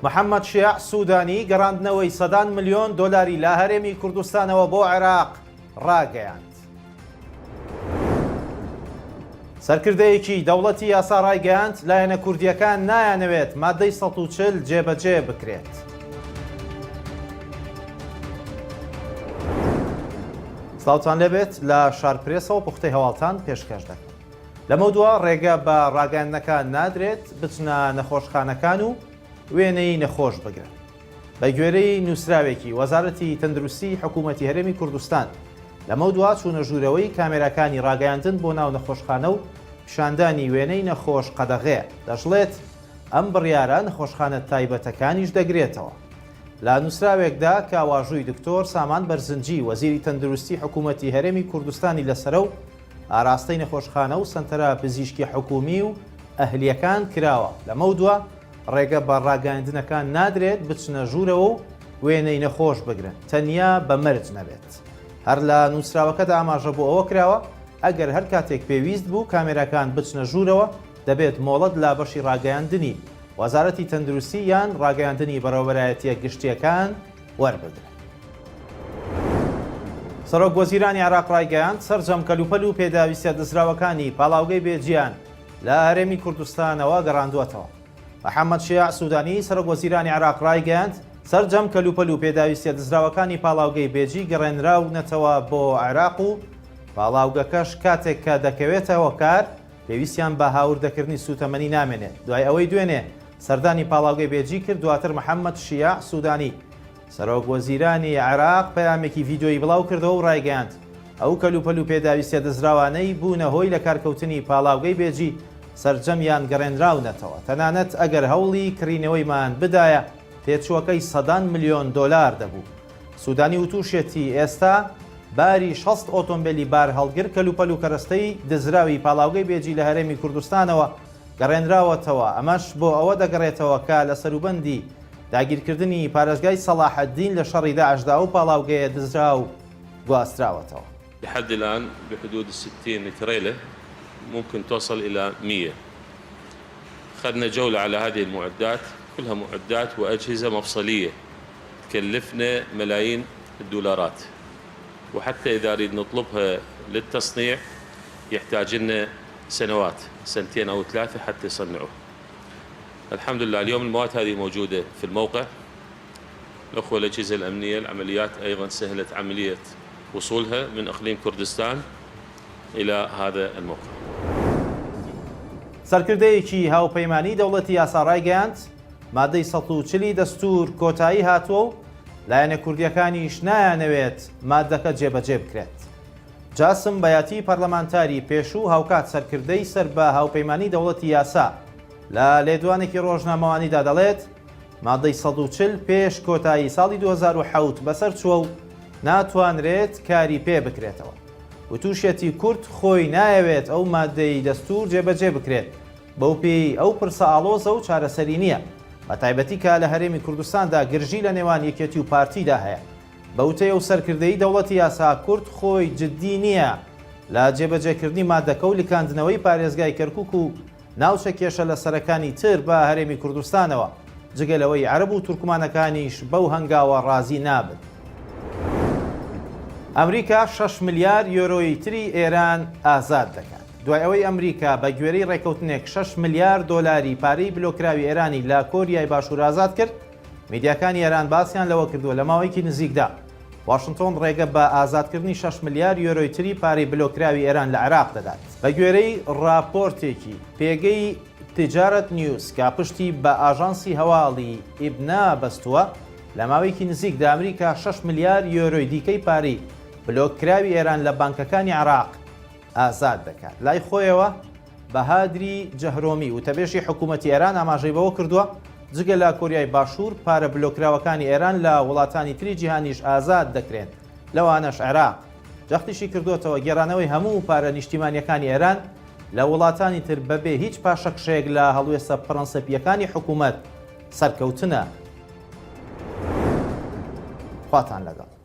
محەممەد شیع سوودانی گەڕاندنەوەی سەدان ملیۆن دۆلاری لە هەرێمی کوردستانەوە بۆ عێراق ڕاگەیاند. سەرکردەیەکی دەوڵەتی یاسا ڕایگەیاند لایەنە کوردیەکان نایانەوێت مادەی 140 جێبەجێ بکرێت. سلااوتان لەبێت لە شارپرێسەوە پوختەی هەواڵتان پێشکەش دەکەن. لەمە دووە ڕێگە بە ڕاگەاندنەکان نادرێت بچنە نەخۆشخانەکان و وێنەی نەخۆش بگرن. بە گوێرەی نووسراوێکی وەزارەتی تەندروستی حکوومەتی هەرێمی کوردستان لەمە دووە چوونە ژوورەوەی کامێرەکانی ڕاگەاندن بۆ ناو نەخۆشخانە و پیشاندانی وێنەی نەخۆش قەدەغەیە دەژڵێت ئەم بڕیارە نەخۆشخانە تایبەتەکانیش دەگرێتەوە. لە نووسراوێکدا کاواژووی دکتۆر سامان بەرزنجی وەزیری تەندروستی حکوومەتی هەرێمی کوردستانی لەسەرە و ئاراستەی نەخۆشخانە و سنتەرە پزیشکی حکومی و ئەهلیەکان کراوە. لەمە دووە ڕێگە بە ڕاگەاندنەکان نادرێت بچنە ژوورەوە و وێنەی نەخۆش بگرن، تەنیا بە مەرج نەبێت. هەر لە نووسراوەکەدا ئاماژە بۆ ئەوە کراوە ئەگەر هەر کاتێک پێویست بوو کامێرەکان بچنە ژوورەوە دەبێت مۆڵەت لا بەشی ڕاگەاندنی وەزارەتی تەندروستی یان ڕاگەاندنی بەڕێوەبەرایەتیە گشتیەکان وەربگرن. سەرۆک وەزیرانی عێراق ڕایگەیاند سەرجەم کەلوپەل و پێداویستە دزراوەکانی پاڵاوگەی بێجیان لە هەرێمی کوردستانەوە گەڕاندووەتەوە. محەممەد شیع سوودانی سەرۆک وەزیرانی عێراق ڕایگەیاند سەرجەم کەلوپەل و پێداویستە دزراوەکانی پاڵاوگەی بێجی گەڕێنراونەتەوە بۆ عێراق و پاڵاوگەکەش کاتێک کە دەکەوێتەوە کار پێویستیان بە هاوردەکردنی سوتەمەنی نامێنێت. دوای ئەوەی دوێنێ سەردانی پاڵاوگەی بێجی کرد دواتر محەممەد شیع سوودانی سەرۆک وەزیرانی عێراق پەیامێکی ڤیدۆیی بڵاو کردەوە و ڕایگەیاند ئەو کەلوپەل و پێداویستە دزراوانەی بوونە هۆی لە کارکەوتنی پاڵاوگەی بێجی سەرجەمیان گەڕێنراونەتەوە. تەنانەت ئەگەر هەوڵی کڕینەوەیمان بدایە پێچووەکەی سەدان ملیۆن دۆلار دەبوو. سوودانی وتوشێتی ئێستا باری 6 ئۆتۆمبیلی بار هەڵگر کەلوپەل و کەرەستەی دزراوی پاڵاوگەی بێجی لە هەرێمی کوردستانەوە گەڕێنراوەتەوە. ئەمەش بۆ ئەوە دەگەڕێتەوە کە لە سەروبەندی داگیرکردنی پارێزگای سەلاحەدین لە شەڕی داعشدا و پاڵاوگەیە دزرا و گواستراوەتەوە. لحد الآن بحدود 60 تريلة ممكن توصل إلى 100. أخذنا جولة على هذه المعدات، كلها معدات وأجهزة مفصلية تكلفنا ملايين الدولارات، وحتى إذا نريد نطلبها للتصنيع يحتاج لنا سنوات، 2 أو 3 حتى يصنعوه. الحمد لله اليوم المواد هذه موجودة في الموقع. الأخوة الأجهزة الأمنية العمليات أيضا سهلت عملية وصولها من إقليم كردستان إلى هذا الموقع. سەرکردەیەکی هاوپەیمانی دەوڵەتی یاسا ڕایگەیاند مادەی 140 دەستور کۆتایی هاتووە و لایەنە کوردیەکانیش نایانەوێت مادەکە جێبەجێ بکرێت. جاسم بەیاتی پەرلەمانتاری پێشوو هاوکات سەرکردەی سەر بە هاوپەیمانی دەوڵەتی یاسا لە لێدوانێکی ڕۆژنامەوانیدا دەڵێت مادەی 140 پێش کۆتایی ساڵی 2007 بەسەر چووە و ناتوانرێت کاری پێ بکرێتەوە. وتوشێتی کورد خۆی نایەوێت ئەو مادەی دەستور جێبەجێ بکرێت بەو پێی ئەو پرسە ئاڵۆزە و چارەسەری نییە، بە تایبەتی کە لە هەرێمی کوردستاندا گرژی لە نێوان یەکێتی و پارتیدا هەیە. بەوتەیە و سەرکردەی دەوڵەتی یاسا کورد خۆی جددی نییە لە جێبەجێکردنی مادەکە و لیکاندنەوەی پارێزگای کەرکووک و ناوچە کێشە لە سەرەکانی تر بە هەرێمی کوردستانەوە جگەلەوەی عەرەب و تورکمانەکانیش بەو هەنگاوە ڕازی نابن. ئەمریکا 6 ملیار یۆرۆی تری ئێران ئازاد دەکات. دوای ئەوەی ئەمریکا بە گوێرەی ڕێکەوتنێک 6 ملیار دۆلاری پارەی بلۆکراوی ئێرانی لە کۆریای باشوور ئازاد کرد، میدیاکانی ئێران باسییان لەوە کردووە لە ماوەیەکی نزیکدا واشنتۆن ڕێگە بە ئازادکردنی 6 ملیار یۆرۆی تری پارەی بلۆکراوی ئێران لە عێراق دەدات. بە گوێرەی ڕاپۆرتێکی پێگەی تجارت نیوز کە پشتی بە ئاژانسی هەواڵی ئیبنا بەستووە لە ماوەیەکی نزیکدا ئەمریکا 6 ملیار یۆرۆی دیکەی پارەی بلۆکراوی ئێران لە بانکەکانی عێراق ئازاد دەکات. لای خۆیەوە بەهادری جەهرۆمی وتەبێژی حکوومەتی ئێران ئاماژەی بەوە کردووە جگە لە کۆریای باشوور پارە بلۆکراوەکانی ئێران لە وڵاتانی تری جیهانیش ئازاد دەکرێن، لەوانەش عێراق. جەختیشی کردوێتەوە گێڕانەوەی هەموو پارە نیشتیمانیەکانی ئێران لە وڵاتانی تر بەبێ هیچ پاشەکشەیەک لە هەڵوێستە پرەنسەپیەکانی حکوومەت سەرکەوتنە. خواتان لەگەڵ.